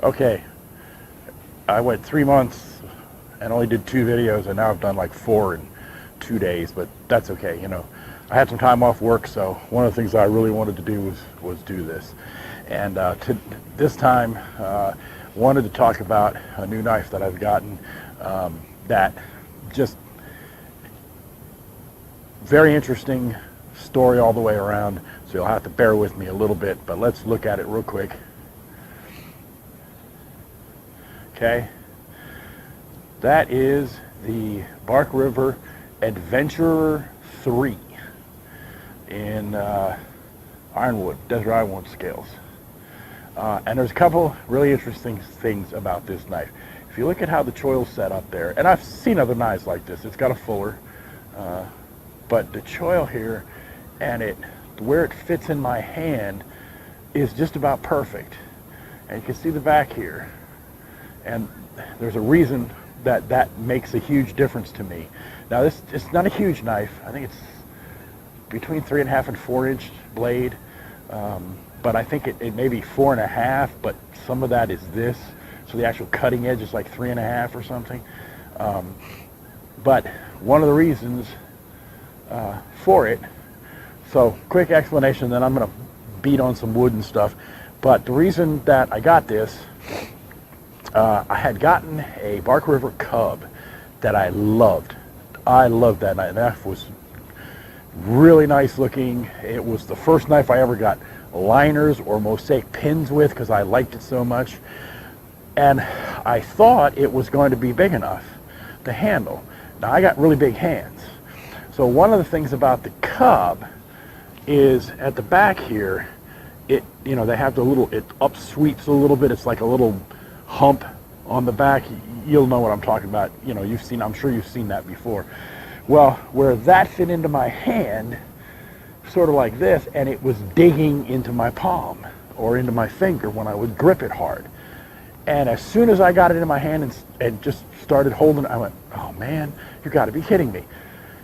Okay, I went 3 months and only did 2 videos, and now I've done like 4 in 2 days, but that's okay. You know, I had some time off work, so one of the things I really wanted to do was do this. And this time, wanted to talk about a new knife that I've gotten that just very interesting story all the way around, so you'll have to bear with me a little bit, but let's look at it real quick. Okay, that is the Bark River Adventurer 3 in ironwood, desert ironwood scales. And there's a couple really interesting things about this knife. If you look at how the choil's set up there, and I've seen other knives like this, it's got a fuller, but the choil here and where it fits in my hand is just about perfect. And you can see the back here. And there's a reason that makes a huge difference to me. Now it's not a huge knife. I think it's between 3.5 and 4 inch blade. But I think it may be 4.5, but some of that is this. So the actual cutting edge is like 3.5 or something. But one of the reasons for it, so quick explanation, then I'm gonna beat on some wood and stuff. But the reason that I got this, I had gotten a Bark River Cub that I loved. I loved that knife. That knife was really nice looking. It was the first knife I ever got liners or mosaic pins with because I liked it so much. And I thought it was going to be big enough to handle. Now I got really big hands. So one of the things about the Cub is at the back here, they have the little, it up sweeps a little bit. It's like a little hump on the back. You'll know what I'm talking about. You know, I'm sure you've seen that before. Well, where that fit into my hand, sort of like this, and it was digging into my palm or into my finger when I would grip it hard. And as soon as I got it in my hand and just started holding it, I went, oh man, you got to be kidding me.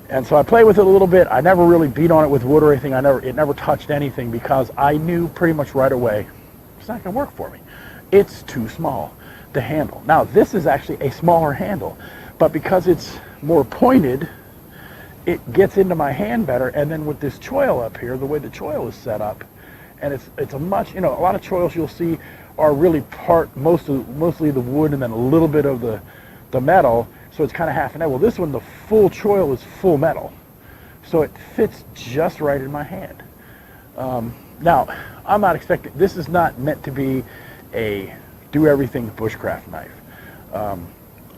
And so I played with it a little bit. I never really beat on it with wood or anything. It never touched anything because I knew pretty much right away it's not going to work for me. It's too small to handle. Now this is actually a smaller handle, but because it's more pointed, it gets into my hand better. And then with this choil up here, the way the choil is set up, and it's a much, a lot of choils you'll see are really mostly the wood and then a little bit of the metal, so it's kind of half and half. Well, this one, the full choil is full metal, so it fits just right in my hand. Now, I'm not expecting, this is not meant to be a do-everything bushcraft knife.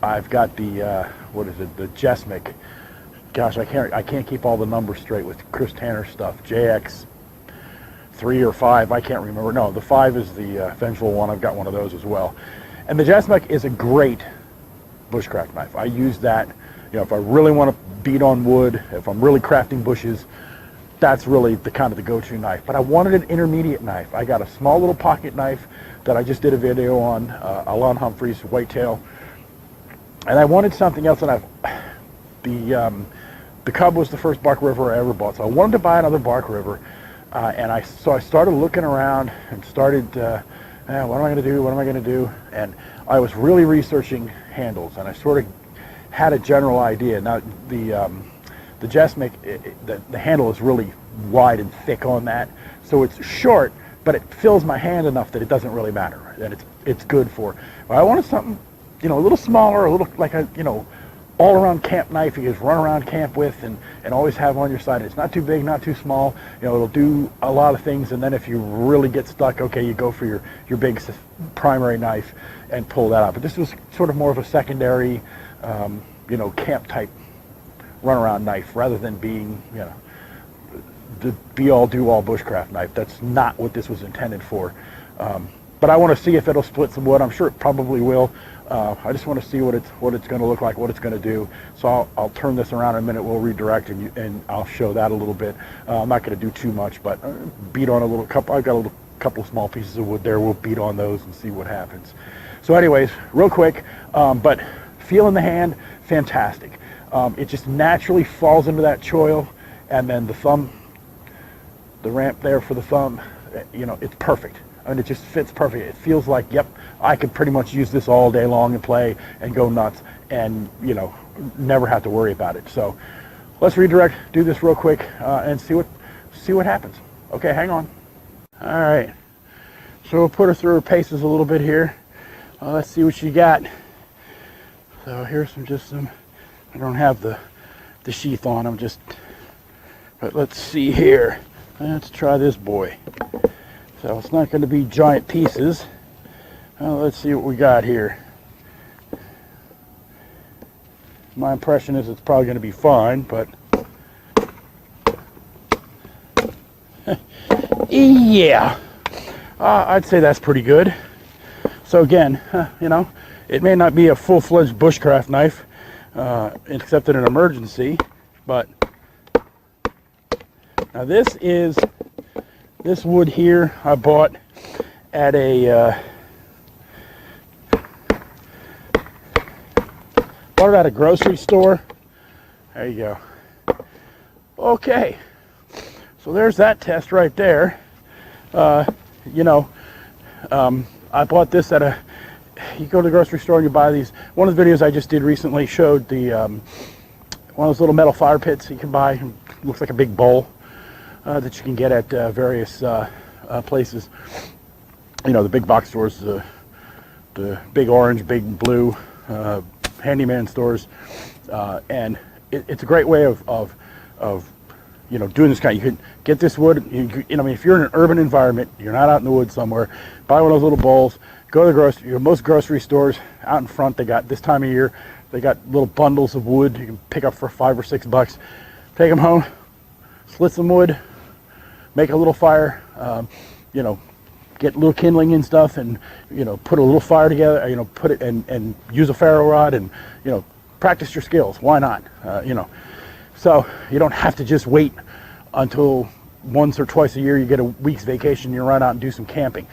I've got the, the Jesmic. Gosh, I can't keep all the numbers straight with Chris Tanner stuff. JX 3 or 5, I can't remember. No, the 5 is the Vengeful one. I've got one of those as well. And the Jesmic is a great bushcraft knife. I use that, if I really want to beat on wood, if I'm really crafting bushes, that's really the kind of the go-to knife. But I wanted an intermediate knife. I got a small little pocket knife that I just did a video on, Alon Humphrey's Whitetail. And I wanted something else, and the Cub was the first Bark River I ever bought, so I wanted to buy another Bark River. And I started looking around and started, what am I going to do? What am I going to do? And I was really researching handles, and I sort of had a general idea. Now the Jesmic, the handle is really wide and thick on that, so it's short, but it fills my hand enough that it doesn't really matter, and it's good for. Well, I wanted something, a little smaller, a little like a, all-around camp knife you just run around camp with and always have on your side. It's not too big, not too small. It'll do a lot of things, and then if you really get stuck, okay, you go for your big primary knife and pull that out. But this was sort of more of a secondary, camp type runaround knife rather than being, the be-all, do-all bushcraft knife. That's not what this was intended for. But I want to see if it'll split some wood. I'm sure it probably will. I just want to see what it's going to look like, what it's going to do. So I'll turn this around in a minute. We'll redirect and I'll show that a little bit. I'm not going to do too much, but beat on a couple. I've got a couple of small pieces of wood there. We'll beat on those and see what happens. So, anyways, real quick, but feel in the hand, fantastic. It just naturally falls into that choil, and then the thumb, the ramp there for the thumb, it's perfect. I mean, it just fits perfect. It feels like, yep, I could pretty much use this all day long and play and go nuts and, you know, never have to worry about it. So let's redirect, do this real quick, and see what happens. Okay, hang on. All right, so we'll put her through her paces a little bit here. Let's see what she got. So here's some, I don't have the sheath on, but let's see here. Let's try this boy. So it's not going to be giant pieces. Let's see what we got here. My impression is it's probably going to be fine, but yeah, I'd say that's pretty good. So again, you know, it may not be a full-fledged bushcraft knife, except in an emergency, but now this wood here I bought at a grocery store. There you go. Okay, so there's that test right there. You know, I bought this at you go to the grocery store and you buy these. One of the videos I just did recently showed the one of those little metal fire pits you can buy. It looks like a big bowl that you can get at various places. You know, the big box stores, the big orange, big blue handyman stores, and it's a great way of you know, doing this kind. You could get this wood. You know, I mean, if you're in an urban environment, you're not out in the woods somewhere, buy one of those little bowls. Go to most grocery stores out in front. They got, this time of year, they got little bundles of wood you can pick up for $5 or $6. Take them home, slit some wood, make a little fire. You know, get a little kindling and stuff, and you know, put a little fire together. You know, put it and use a ferro rod, and you know, practice your skills. Why not? You know, so you don't have to just wait until once or twice a year you get a week's vacation. You run out and do some camping.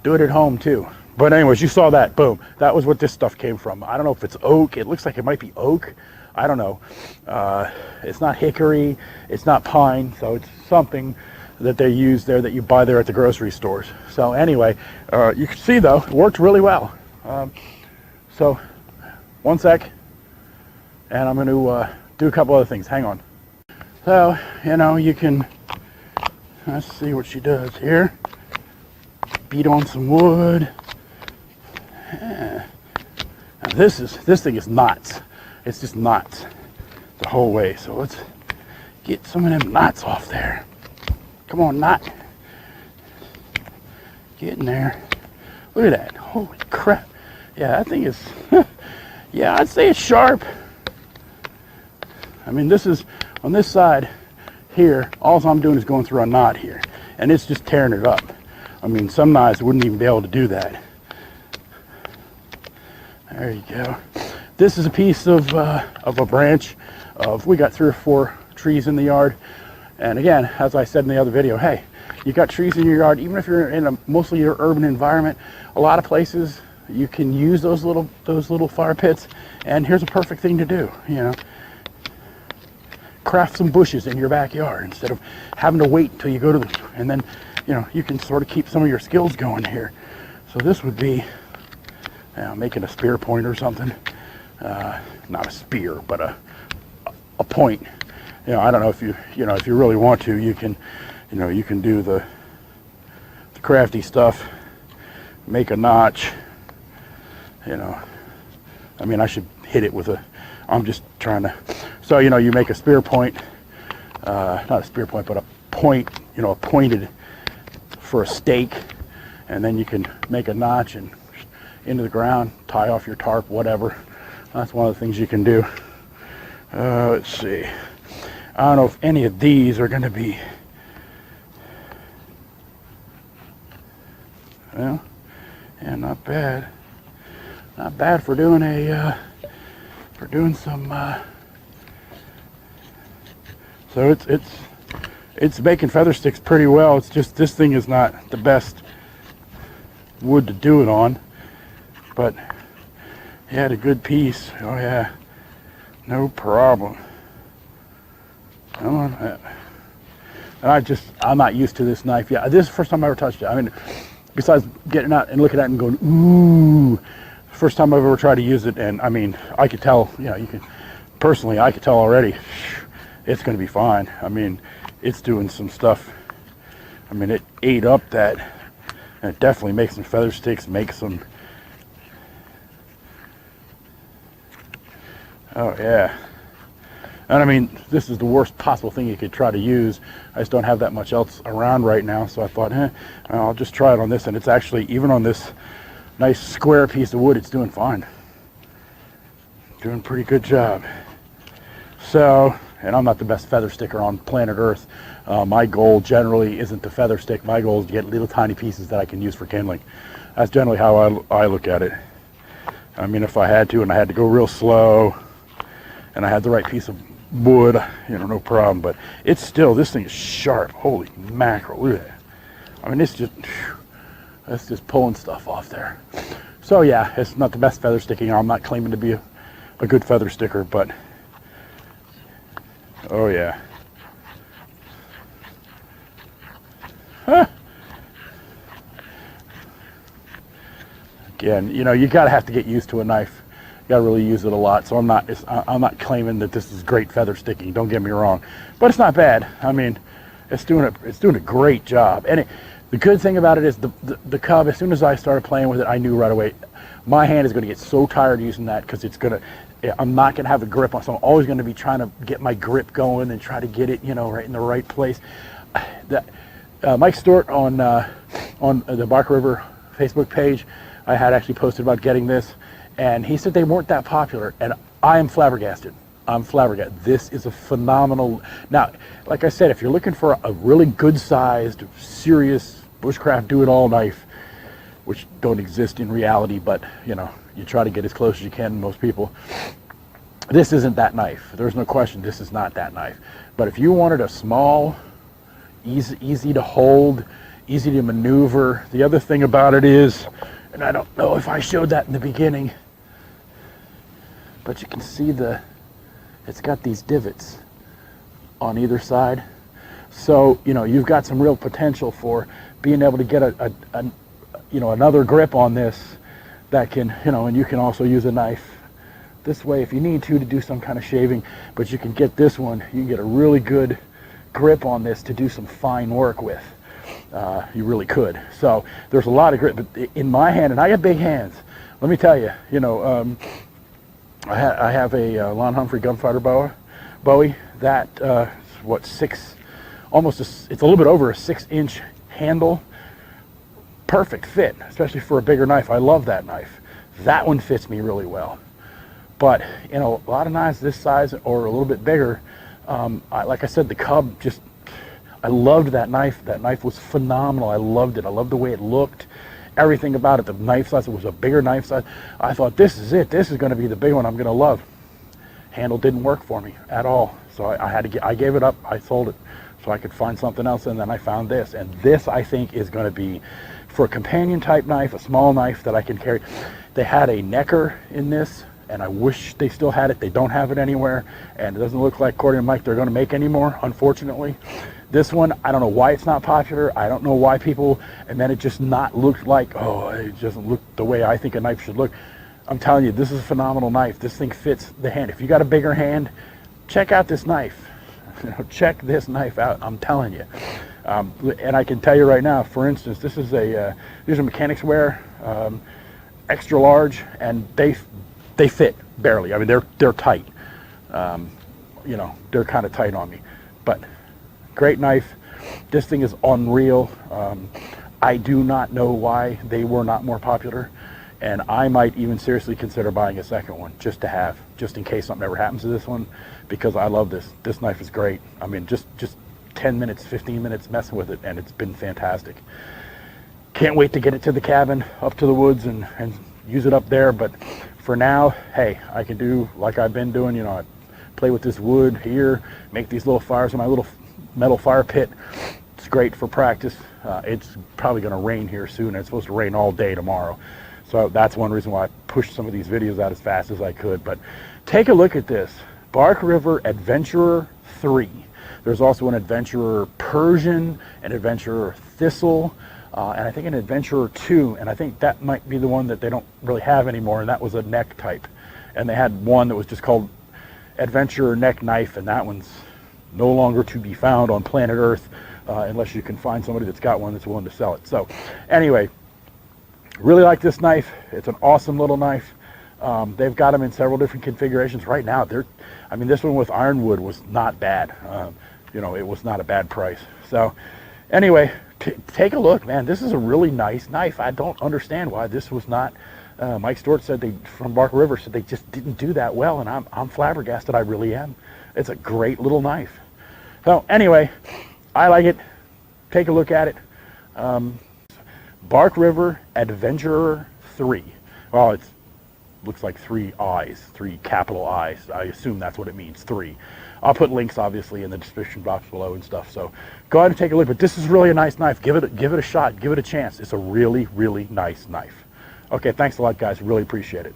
Do it at home too. But anyways, you saw that. Boom. That was what this stuff came from. I don't know if it's oak. It looks like it might be oak. I don't know. It's not hickory. It's not pine. So it's something that they use there that you buy there at the grocery stores. So anyway, you can see though, it worked really well. So one sec, and I'm going to do a couple other things. Hang on. So, you know, you can, let's see what she does here. Beat on some wood. Now this thing is knots. It's just knots the whole way. So let's get some of them knots off there. Come on, knot. Get in there. Look at that. Holy crap. Yeah, that thing is, yeah, I'd say it's sharp. I mean, this is, on this side here, all I'm doing is going through a knot here. And it's just tearing it up. I mean, some knives wouldn't even be able to do that. There you go. This is a piece of a branch of, we got 3 or 4 trees in the yard. And again, as I said in the other video, hey, you got trees in your yard, even if you're in a mostly your urban environment, a lot of places you can use those little fire pits. And here's a perfect thing to do, you know. Craft some bushes in your backyard instead of having to wait until you go to the, and then, you know, you can sort of keep some of your skills going here. So this would be making a spear point or something. Not a spear, but a point. You know, I don't know if you if you really want to, you can, you know, you can do the crafty stuff, make a notch. You know, I mean, I should hit it with a, I'm just trying to, so, you know, you make a spear point, not a spear point, but a point, you know, a pointed for a stake, and then you can make a notch and into the ground, tie off your tarp, whatever. That's one of the things you can do. Let's see. I don't know if any of these are going to be, well, yeah, not bad. Not bad for doing a, for doing some, so it's making feather sticks pretty well. It's just this thing is not the best wood to do it on, but he had a good piece. Oh yeah, no problem. Come on. And I'm not used to this knife. Yeah, this is the first time I ever touched it. I mean, besides getting out and looking at it and going, ooh, first time I've ever tried to use it, and I mean, I could tell, you know, personally, I could tell already, it's going to be fine. I mean, it's doing some stuff. I mean, it ate up that, and it definitely makes some feather sticks, makes some, oh yeah. And I mean, this is the worst possible thing you could try to use. I just don't have that much else around right now, so I thought, I'll just try it on this, and it's actually, even on this nice square piece of wood, it's doing fine. Doing a pretty good job. So, and I'm not the best feather sticker on planet Earth. My goal generally isn't to feather stick. My goal is to get little tiny pieces that I can use for kindling. That's generally how I look at it. I mean, if I had to, and I had to go real slow, and I had the right piece of wood, you know, no problem. But it's still, this thing is sharp. Holy mackerel, look at that. I mean, it's just pulling stuff off there. So yeah, it's not the best feather sticking. I'm not claiming to be a good feather sticker, but oh yeah. Huh. Again, you know, you gotta have to get used to a knife. You gotta really use it a lot. So I'm not claiming that this is great feather sticking. Don't get me wrong, but it's not bad. I mean, it's doing a great job. And the good thing about it is the cub. As soon as I started playing with it, I knew right away my hand is going to get so tired using that, because I'm not going to have a grip on. So I'm always going to be trying to get my grip going and try to get it, you know, right in the right place. Mike Stewart on the Bark River Facebook page, I had actually posted about getting this, and he said they weren't that popular, and I am flabbergasted. I'm flabbergasted. This is a phenomenal. Now, like I said, if you're looking for a really good-sized, serious bushcraft do-it-all knife, which don't exist in reality, but you know, you try to get as close as you can. Most people, this isn't that knife. There's no question. This is not that knife. But if you wanted a small, easy to hold, easy to maneuver, the other thing about it is, and I don't know if I showed that in the beginning, but you can see it's got these divots on either side. So, you know, you've got some real potential for being able to get another grip on this that can, you know, and you can also use a knife this way if you need to do some kind of shaving, but you can get this one, you can get a really good grip on this to do some fine work with. You really could. So there's a lot of grip, but in my hand, and I got big hands, let me tell you, you know, I have a Lon Humphrey gunfighter Bowie that it's a little bit over a 6-inch handle. Perfect fit, especially for a bigger knife. I love that knife. That one fits me really well. But you know, a lot of knives this size or a little bit bigger, like I said, the Cub, I loved that knife. That knife was phenomenal. I loved it. I loved the way it looked. Everything about it. The knife size, it was a bigger knife size. I thought, this is it. This is going to be the big one I'm going to love. Handle didn't work for me at all. So I gave it up. I sold it so I could find something else, and then I found this. And this, I think, is going to be, for a companion type knife, a small knife that I can carry. They had a necker in this, and I wish they still had it. They don't have it anywhere, and it doesn't look like, according to Mike, they're going to make anymore, unfortunately. This one, I don't know why it's not popular. I don't know why people, and then it just not looked like, oh, it doesn't look the way I think a knife should look. I'm telling you, this is a phenomenal knife. This thing fits the hand. If you got a bigger hand, check out this knife. Check this knife out. I'm telling you. And I can tell you right now, for instance, this is these are mechanics wear, extra large, and they fit barely. I mean, they're tight. You know, they're kind of tight on me, but great knife. This thing is unreal. I do not know why they were not more popular, and I might even seriously consider buying a second one just to have, just in case something ever happens to this one, because I love this. This knife is great. I mean, just 10 minutes, 15 minutes messing with it, and it's been fantastic. Can't wait to get it to the cabin, up to the woods, and use it up there. But for now, hey, I can do like I've been doing. You know, I play with this wood here, make these little fires in my little metal fire pit. It's great for practice. It's probably going to rain here soon. It's supposed to rain all day tomorrow, so that's one reason why I pushed some of these videos out as fast as I could. But take a look at this Bark River Adventurer 3. There's also an Adventurer Persian, an Adventurer Thistle. and I think an Adventurer 2, and I think that might be the one that they don't really have anymore, and that was a neck type. And they had one that was just called Adventurer Neck Knife, and that one's no longer to be found on planet Earth, unless you can find somebody that's got one that's willing to sell it. So anyway, really like this knife. It's an awesome little knife. They've got them in several different configurations right now. I mean, this one with ironwood was not bad. You know, it was not a bad price. So anyway, take a look, man. This is a really nice knife. I don't understand why this was not. Mike Stewart said from Barker River said they just didn't do that well, and I'm flabbergasted. I really am. It's a great little knife. So anyway, I like it. Take a look at it. Bark River Adventurer 3. Well, it looks like 3 I's, 3 capital I's. I assume that's what it means, 3. I'll put links obviously in the description box below and stuff. So go ahead and take a look. But this is really a nice knife. Give it a shot. Give it a chance. It's a really, really nice knife. Okay, thanks a lot, guys. Really appreciate it.